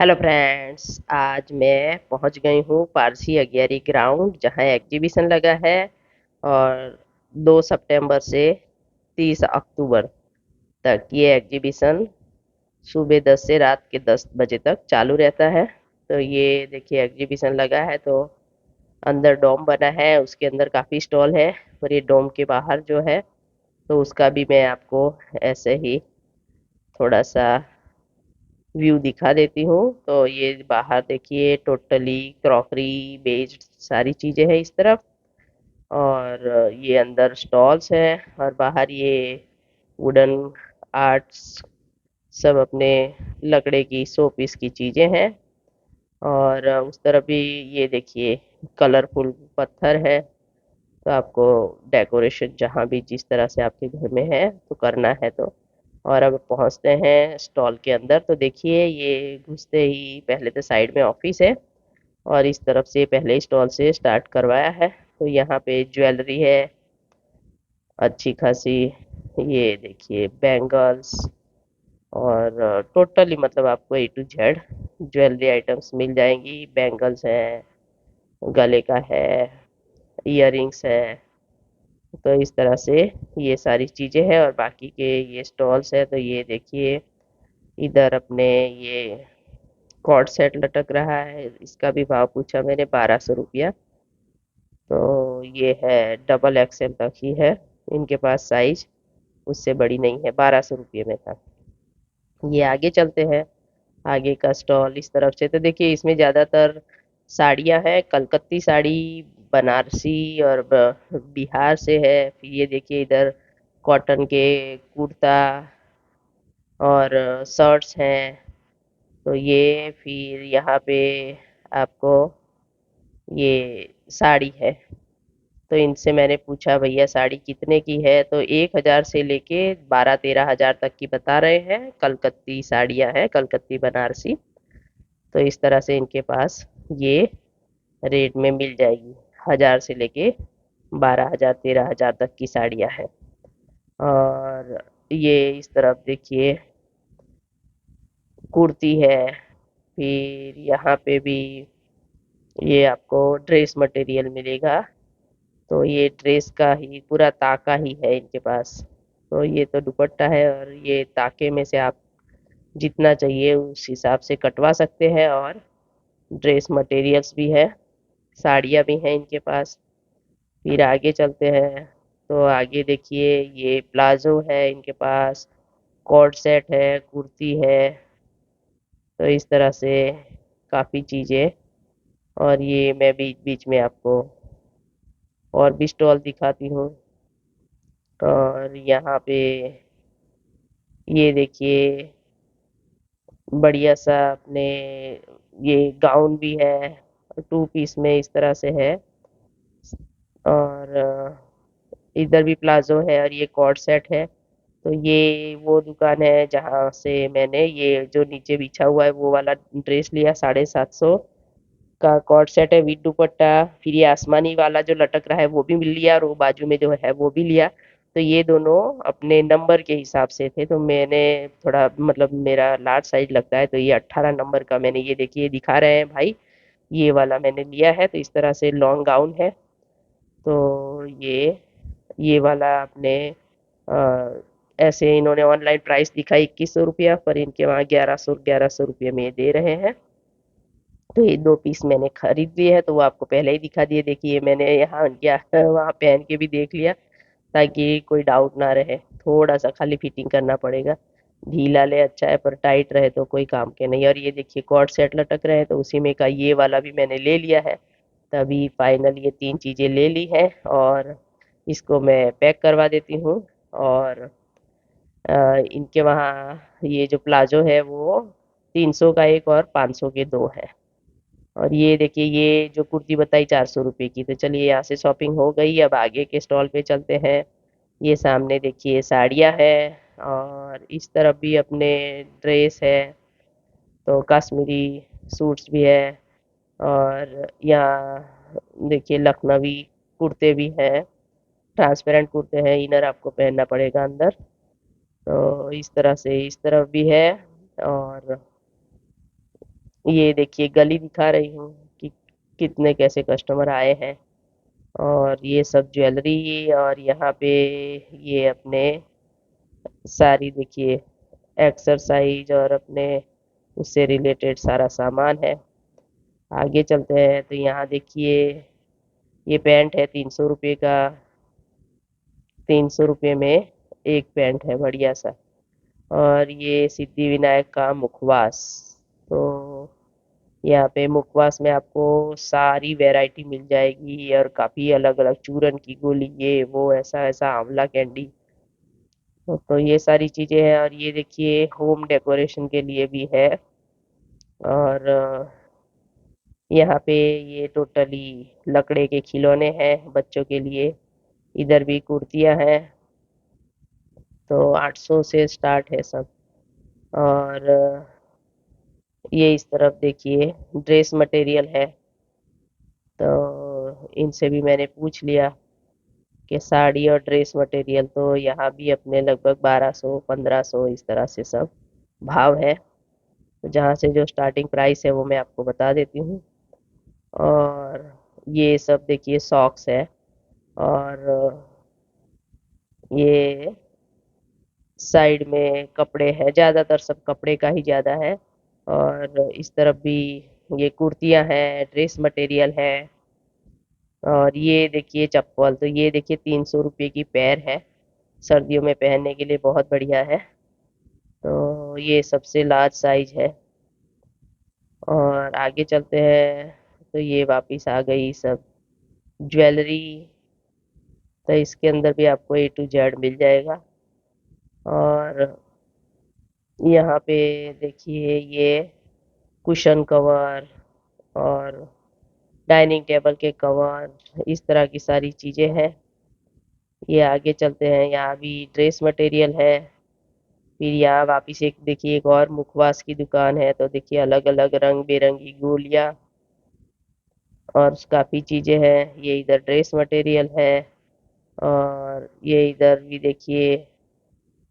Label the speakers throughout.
Speaker 1: Hello friends, आज मैं पहुंच गई हूँ पारसी अगियारी ग्राउंड जहाँ एग्जीबिशन लगा है। और 2 सितंबर से 30 अक्टूबर तक ये एग्जीबिशन सुबह 10 से रात के 10 बजे तक चालू रहता है। तो ये देखिए एग्जीबिशन लगा है, तो अंदर डोम बना है, उसके अंदर काफ़ी स्टॉल है। और ये डोम के बाहर जो है, तो उसका भी मैं आपको ऐसे ही थोड़ा सा व्यू दिखा देती हूँ। तो ये बाहर देखिए टोटली क्रॉकरी बेस्ड सारी चीज़ें हैं इस तरफ। और ये अंदर स्टॉल्स हैं और बाहर ये वुडन आर्ट्स सब अपने लकड़े की शो पीस की चीज़ें हैं। और उस तरफ भी ये देखिए कलरफुल पत्थर है। तो आपको डेकोरेशन जहाँ भी जिस तरह से आपके घर में है तो करना है तो। और अब पहुँचते हैं स्टॉल के अंदर, तो देखिए ये घुसते ही पहले तो साइड में ऑफिस है और इस तरफ से पहले स्टॉल से स्टार्ट करवाया है। तो यहाँ पे ज्वेलरी है अच्छी खासी। ये देखिए बैंगल्स और टोटली मतलब आपको A to Z jewellery items मिल जाएंगी। बैंगल्स हैं, गले का है, इयररिंग्स है। तो इस तरह से ये सारी चीज़ें हैं और बाकी के ये स्टॉल्स है। तो ये देखिए इधर अपने ये कॉर्ड सेट लटक रहा है, इसका भी भाव पूछा मैंने 1200 रुपया। तो ये है डबल एक्सेल तक ही है इनके पास साइज, उससे बड़ी नहीं है, 1200 रुपये में था। ये आगे चलते हैं, आगे का स्टॉल इस तरफ से। तो देखिए इसमें ज़्यादातर साड़ियाँ हैं, कलकत्ती साड़ी, बनारसी और बिहार से है। फिर ये देखिए इधर कॉटन के कुर्ता और शर्ट्स हैं। तो ये फिर यहाँ पे आपको ये साड़ी है। तो इनसे मैंने पूछा भैया साड़ी कितने की है, तो 1,000 से लेके 12-13 हज़ार तक की बता रहे हैं। कलकत्ती साड़ियाँ हैं, कलकत्ती बनारसी। तो इस तरह से इनके पास ये रेट में मिल जाएगी, 1,000 से लेके 12,000 13,000 तक की साड़ियाँ हैं। और ये इस तरफ देखिए कुर्ती है। फिर यहाँ पे भी ये आपको ड्रेस मटेरियल मिलेगा। तो ये ड्रेस का ही पूरा ताका ही है इनके पास। तो ये तो दुपट्टा है और ये ताके में से आप जितना चाहिए उस हिसाब से कटवा सकते हैं। और ड्रेस मटेरियल्स भी है, साड़ियाँ भी हैं इनके पास। फिर आगे चलते हैं, तो आगे देखिए ये प्लाजो है इनके पास, कॉर्ड सेट है, कुर्ती है। तो इस तरह से काफ़ी चीज़ें। और ये मैं बीच बीच में आपको और भी स्टॉल दिखाती हूँ। और यहाँ पे ये देखिए बढ़िया सा अपने ये गाउन भी है, 2 पीस में इस तरह से है। और इधर भी प्लाजो है और ये कॉर्ड सेट है। तो ये वो दुकान है जहाँ से मैंने ये जो नीचे बिछा हुआ है वो वाला ड्रेस लिया, 750 का कॉर्ड सेट है विद दुपट्टा। फिर ये आसमानी वाला जो लटक रहा है वो भी मिल लिया, और वो बाजू में जो है वो भी लिया। तो ये दोनों अपने नंबर के हिसाब से थे, तो मैंने थोड़ा मतलब मेरा लार्ज साइज लगता है, तो ये 18 नंबर का मैंने, ये देखिए दिखा रहे हैं भाई, ये वाला मैंने लिया है। तो इस तरह से लॉन्ग गाउन है। तो ये वाला आपने ऐसे इन्होंने ऑनलाइन प्राइस दिखा 2100 रुपया, पर इनके वहाँ 1100 में ये दे रहे हैं। तो ये 2 पीस मैंने खरीद लिए है, तो वो आपको पहले ही दिखा दिए। देखिए मैंने यहाँ क्या वहाँ पहन के भी देख लिया ताकि कोई डाउट ना रहे। थोड़ा सा खाली फिटिंग करना पड़ेगा, ढीला ले अच्छा है पर टाइट रहे तो कोई काम के नहीं। और ये देखिए कॉर्ड सेट लटक रहे हैं, तो उसी में का ये वाला भी मैंने ले लिया है। तभी फाइनल ये 3 चीज़ें ले ली हैं और इसको मैं पैक करवा देती हूँ। और इनके वहाँ ये जो प्लाजो है वो 300 का एक और 500 के दो है। और ये देखिए ये जो कुर्ती बताई 400 रुपये की। तो चलिए यहाँ से शॉपिंग हो गई, अब आगे के स्टॉल पे चलते हैं। ये सामने देखिए साड़ियाँ है और इस तरफ भी अपने ड्रेस है। तो कश्मीरी सूट्स भी है। और यहाँ देखिए लखनवी कुर्ते भी हैं, ट्रांसपेरेंट कुर्ते हैं, इनर आपको पहनना पड़ेगा अंदर। तो इस तरह से इस तरफ भी है। और ये देखिए गली दिखा रही हूँ कि कितने कैसे कस्टमर आए हैं। और ये सब ज्वेलरी, और यहाँ पे ये अपने सारी देखिए एक्सरसाइज और अपने उससे रिलेटेड सारा सामान है। आगे चलते हैं तो यहाँ देखिए ये पैंट है 300 रुपये का। 300 रुपये में एक पैंट है बढ़िया सा। और ये सिद्धि विनायक का मुखवास। तो यहाँ पे मुखवास में आपको सारी वैरायटी मिल जाएगी, और काफ़ी अलग अलग चूरन की गोली, ये वो ऐसा ऐसा आंवला कैंडी। तो ये सारी चीज़ें हैं। और ये देखिए होम डेकोरेशन के लिए भी है। और यहाँ पे ये टोटली लकड़े के खिलौने हैं बच्चों के लिए। इधर भी कुर्तियाँ हैं। तो 800 से स्टार्ट है सब। और ये इस तरफ देखिए ड्रेस मटेरियल है। तो इनसे भी मैंने पूछ लिया कि साड़ी और ड्रेस मटेरियल तो यहाँ भी अपने लगभग 1200 1500 इस तरह से सब भाव है। तो जहाँ से जो स्टार्टिंग प्राइस है वो मैं आपको बता देती हूँ। और ये सब देखिए सॉक्स है। और ये साइड में कपड़े हैं, ज़्यादातर सब कपड़े का ही ज़्यादा है। और इस तरफ भी ये कुर्तियाँ हैं, ड्रेस मटेरियल है। और ये देखिए चप्पल, तो ये देखिए 300 रुपये की पैर है। सर्दियों में पहनने के लिए बहुत बढ़िया है। तो ये सबसे लार्ज साइज है। और आगे चलते हैं तो ये वापस आ गई सब ज्वेलरी। तो इसके अंदर भी आपको A to Z मिल जाएगा। और यहाँ पे देखिए ये कुशन कवर और डाइनिंग टेबल के कवर, इस तरह की सारी चीज़ें हैं। ये आगे चलते हैं, यहाँ भी ड्रेस मटेरियल है। फिर यहाँ वापिस एक देखिए एक और मुखवास की दुकान है। तो देखिए अलग अलग रंग बिरंगी गोलियाँ और काफ़ी चीज़ें हैं। ये इधर ड्रेस मटेरियल है। और ये इधर भी देखिए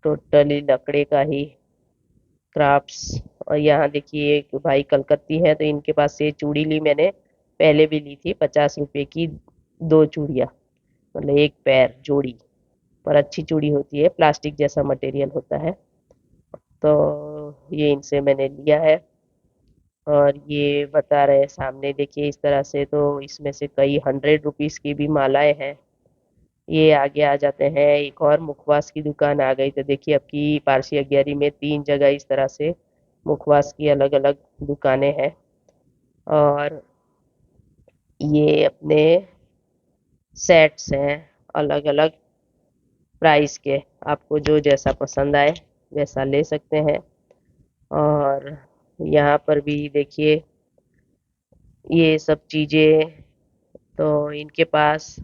Speaker 1: टोटली लकड़े का ही क्राफ्ट्स। और यहाँ देखिए एक भाई कलकत्ती हैं, तो इनके पास से चूड़ी ली मैंने। पहले भी ली थी 50 रुपए की, दो चूड़ियाँ, मतलब एक पैर जोड़ी। पर अच्छी चूड़ी होती है, प्लास्टिक जैसा मटेरियल होता है। तो ये इनसे मैंने लिया है। और ये बता रहे हैं सामने देखिए इस तरह से, तो इसमें से कई 100 रुपीज़ की भी मालाएं हैं। ये आगे आ जाते हैं, एक और मुखवास की दुकान आ गई। तो देखिए अब की पारसी अगियारी में 3 जगह इस तरह से मुखवास की अलग अलग दुकानें हैं। और ये अपने सेट्स हैं अलग अलग प्राइस के। आपको जो जैसा पसंद आए वैसा ले सकते हैं। और यहाँ पर भी देखिए ये सब चीज़ें, तो इनके पास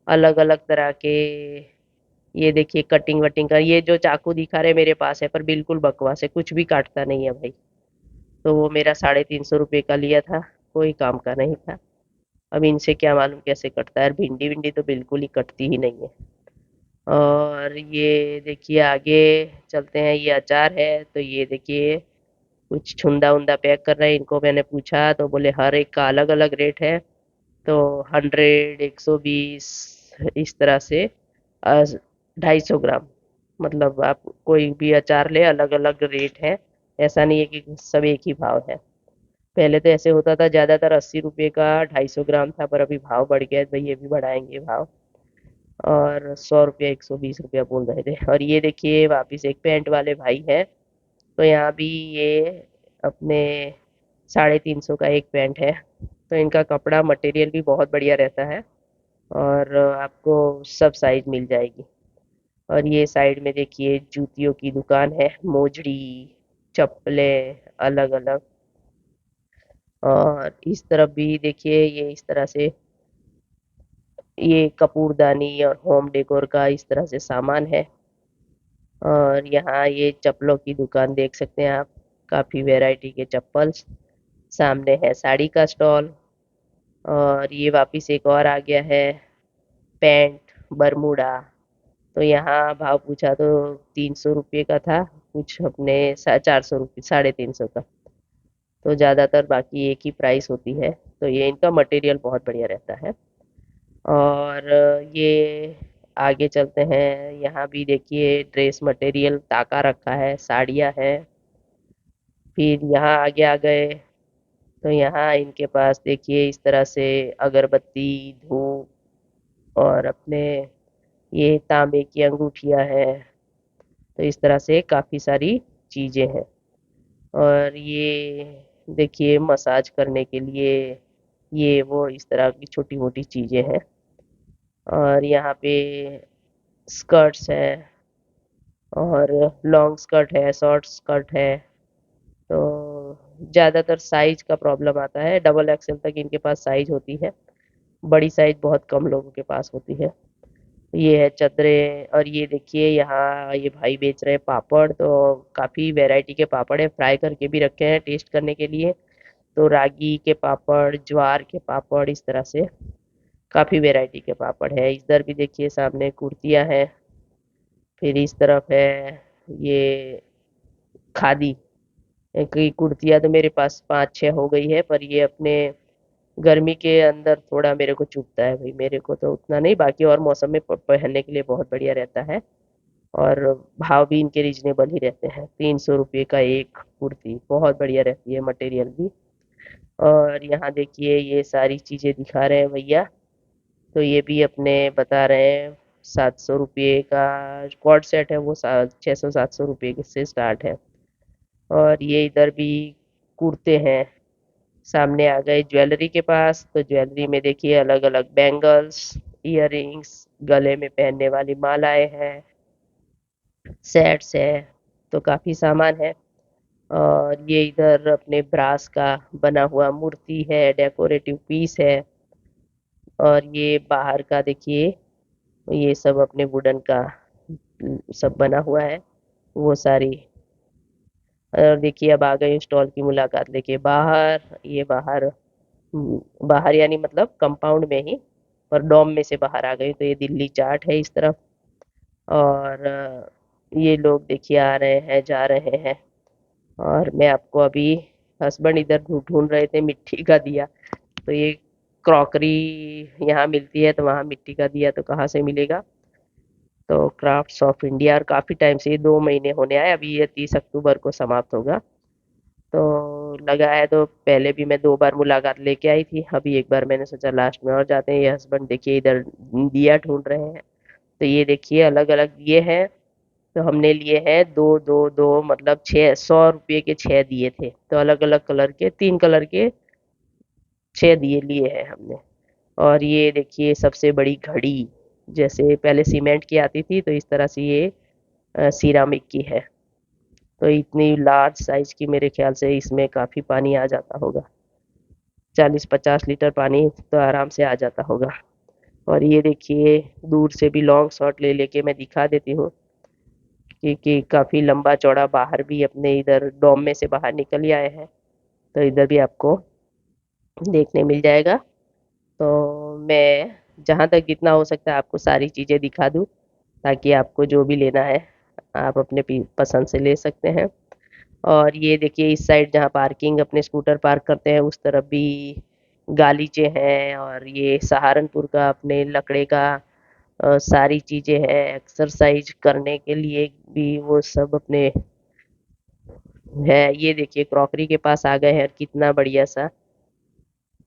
Speaker 1: अलग अलग तरह के, ये देखिए कटिंग वटिंग का, ये जो चाकू दिखा रहे मेरे पास है पर बिल्कुल बकवास है, कुछ भी काटता नहीं है भाई। तो वो मेरा 350 रुपये का लिया था, कोई काम का नहीं था। अब इनसे क्या मालूम कैसे कटता है। और भिंडी विंडी तो बिल्कुल ही कटती ही नहीं है। और ये देखिए आगे चलते हैं, ये अचार है। तो ये देखिए कुछ छुंदा उंदा पैक कर रहे हैं। इनको मैंने पूछा तो बोले हर एक का अलग अलग रेट है। तो 100, 120 इस तरह से 250 ग्राम, मतलब आप कोई भी अचार ले अलग अलग रेट है। ऐसा नहीं है कि सब एक ही भाव है। पहले तो ऐसे होता था, ज़्यादातर 80 रुपये का 250 ग्राम था, पर अभी भाव बढ़ गया है तो ये भी बढ़ाएंगे भाव। और 100 रुपया 120 रुपया बोल रहे थे। और ये देखिए वापिस एक पैंट वाले भाई है। तो यहाँ भी ये अपने 350 का एक पैंट है। तो इनका कपड़ा मटेरियल भी बहुत बढ़िया रहता है। और आपको सब साइज मिल जाएगी। और ये साइड में देखिए जूतियों की दुकान है, मोजड़ी, चप्पलें अलग अलग। और इस तरफ भी देखिए ये इस तरह से ये कपूरदानी और होम डेकोर का इस तरह से सामान है। और यहाँ ये चप्पलों की दुकान देख सकते हैं आप, काफ़ी वैरायटी के चप्पल। सामने है साड़ी का स्टॉल। और ये वापस एक और आ गया है, पैंट बरमूडा। तो यहाँ भाव पूछा तो 300 रुपये का था, कुछ अपने 400 रुपये, 350 का। तो ज़्यादातर बाकी एक ही प्राइस होती है। तो ये इनका मटेरियल बहुत बढ़िया रहता है। और ये आगे चलते हैं, यहाँ भी देखिए ड्रेस मटेरियल ताका रखा है, साड़ियाँ हैं। फिर यहाँ आगे आ गए तो यहाँ इनके पास देखिए इस तरह से अगरबत्ती, धूप और अपने ये तांबे की अंगूठियाँ हैं। तो इस तरह से काफ़ी सारी चीज़ें हैं। और ये देखिए मसाज करने के लिए ये वो इस तरह की छोटी मोटी चीज़ें हैं। और यहाँ पे स्कर्ट्स हैं, और लॉन्ग स्कर्ट है, शॉर्ट स्कर्ट है। तो ज़्यादातर साइज का प्रॉब्लम आता है, डबल एक्सएल तक इनके पास साइज होती है, बड़ी साइज बहुत कम लोगों के पास होती है। ये है चदरें। और ये देखिए यहाँ ये भाई बेच रहे हैं पापड़, तो काफ़ी वैरायटी के पापड़ है, फ्राई करके भी रखे हैं टेस्ट करने के लिए। तो रागी के पापड़, ज्वार के पापड़, इस तरह से काफ़ी वैरायटी के पापड़ है। इधर भी देखिए सामने कुर्तियाँ हैं। फिर इस तरफ है ये खादी की कुर्तियाँ। तो मेरे पास 5-6 हो गई है, पर ये अपने गर्मी के अंदर थोड़ा मेरे को चुभता है भाई, मेरे को तो उतना नहीं, बाकी और मौसम में पहनने के लिए बहुत बढ़िया रहता है। और भाव भी इनके रीजनेबल ही रहते हैं, 300 रुपये का एक कुर्ती, बहुत बढ़िया रहती है मटेरियल भी। और यहाँ देखिए ये सारी चीज़ें दिखा रहे हैं भैया। तो ये भी अपने बता रहे हैं 700 रुपये का क्वाड सेट है, वो 600-700 रुपये से स्टार्ट है। और ये इधर भी कुर्ते हैं। सामने आ गए ज्वेलरी के पास, तो ज्वेलरी में देखिए अलग अलग बैंगल्स, इयररिंग्स, गले में पहनने वाली मालाएं हैं, सेट्स है। तो काफ़ी सामान है। और ये इधर अपने ब्रास का बना हुआ मूर्ति है, डेकोरेटिव पीस है। और ये बाहर का देखिए, ये सब अपने वुडन का सब बना हुआ है, वो सारी। और देखिए अब आ गए स्टॉल की मुलाकात लेके बाहर। ये बाहर, बाहर यानी मतलब कंपाउंड में ही, पर डॉम में से बाहर आ गई। तो ये दिल्ली चाट है इस तरफ। और ये लोग देखिए आ रहे हैं, जा रहे हैं। और मैं आपको अभी, हस्बैंड इधर ढूंढ रहे थे मिट्टी का दिया। तो ये क्रॉकरी यहाँ मिलती है, तो वहाँ मिट्टी का दिया तो कहाँ से मिलेगा। तो क्राफ्ट्स ऑफ इंडिया, और काफ़ी टाइम से, ये 2 महीने होने आए, अभी ये 30 अक्टूबर को समाप्त होगा। तो लगा है, तो पहले भी मैं 2 बार मुलाकात लेके आई थी, अभी एक बार मैंने सोचा लास्ट में और जाते हैं। ये हस्बैंड देखिए इधर दिया ढूंढ रहे हैं। तो ये देखिए अलग अलग दिए हैं। तो हमने लिए हैं दो दो दो, मतलब 100 रुपये के 6 दिए थे, तो अलग अलग कलर के, 3 कलर के 6 दिए लिए हैं हमने। और ये देखिए सबसे बड़ी घड़ी, जैसे पहले सीमेंट की आती थी, तो इस तरह से ये सिरामिक की है। तो इतनी लार्ज साइज की, मेरे ख्याल से इसमें काफ़ी पानी आ जाता होगा, 40-50 लीटर पानी तो आराम से आ जाता होगा। और ये देखिए दूर से भी लॉन्ग शॉट ले लेके मैं दिखा देती हूँ कि काफ़ी लंबा चौड़ा, बाहर भी अपने इधर डॉम में से बाहर निकल ही आए हैं। तो इधर भी आपको देखने मिल जाएगा। तो मैं जहाँ तक जितना हो सकता है आपको सारी चीज़ें दिखा दूँ, ताकि आपको जो भी लेना है आप अपने पसंद से ले सकते हैं। और ये देखिए इस साइड जहाँ पार्किंग अपने स्कूटर पार्क करते हैं, उस तरफ भी गालीचे हैं। और ये सहारनपुर का अपने लकड़े का सारी चीज़ें हैं, एक्सरसाइज करने के लिए भी वो सब अपने है। ये देखिए क्रॉकरी के पास आ गए हैं, कितना बढ़िया सा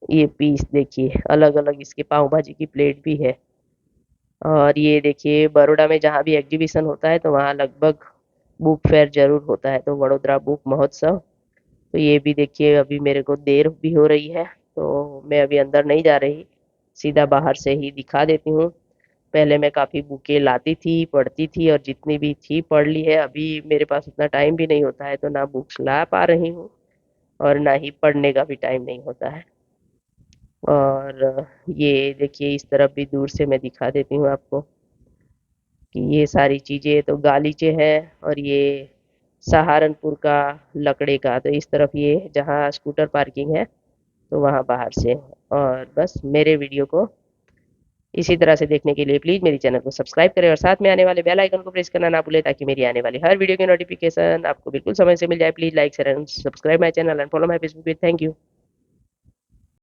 Speaker 1: ये पीस देखिए, अलग अलग इसके पाव भाजी की प्लेट भी है। और ये देखिए बड़ौदा में जहाँ भी एग्जीबिशन होता है, तो वहाँ लगभग बुक फेयर जरूर होता है, तो वडोदरा बुक महोत्सव। तो ये भी देखिए, अभी मेरे को देर भी हो रही है, तो मैं अभी अंदर नहीं जा रही, सीधा बाहर से ही दिखा देती हूँ। पहले मैं काफ़ी बुकें लाती थी, पढ़ती थी, और जितनी भी थी पढ़ ली है। अभी मेरे पास उतना टाइम भी नहीं होता है, तो ना बुक्स ला पा रही हूँ, और ना ही पढ़ने का भी टाइम नहीं होता है। और ये देखिए इस तरफ भी दूर से मैं दिखा देती हूँ आपको कि ये सारी चीज़ें तो गालीचे हैं। और ये सहारनपुर का लकड़े का, तो इस तरफ ये जहाँ स्कूटर पार्किंग है, तो वहाँ बाहर से। और बस मेरे वीडियो को इसी तरह से देखने के लिए प्लीज़ मेरे चैनल को सब्सक्राइब करें और साथ में आने वाले बेल आइकन को प्रेस करना ना भूलें ताकि मेरी आने वाली हर वीडियो की नोटिफिकेशन आपको बिल्कुल समय से मिल जाए। Please like share and subscribe my channel and follow my Facebook page. Thank you.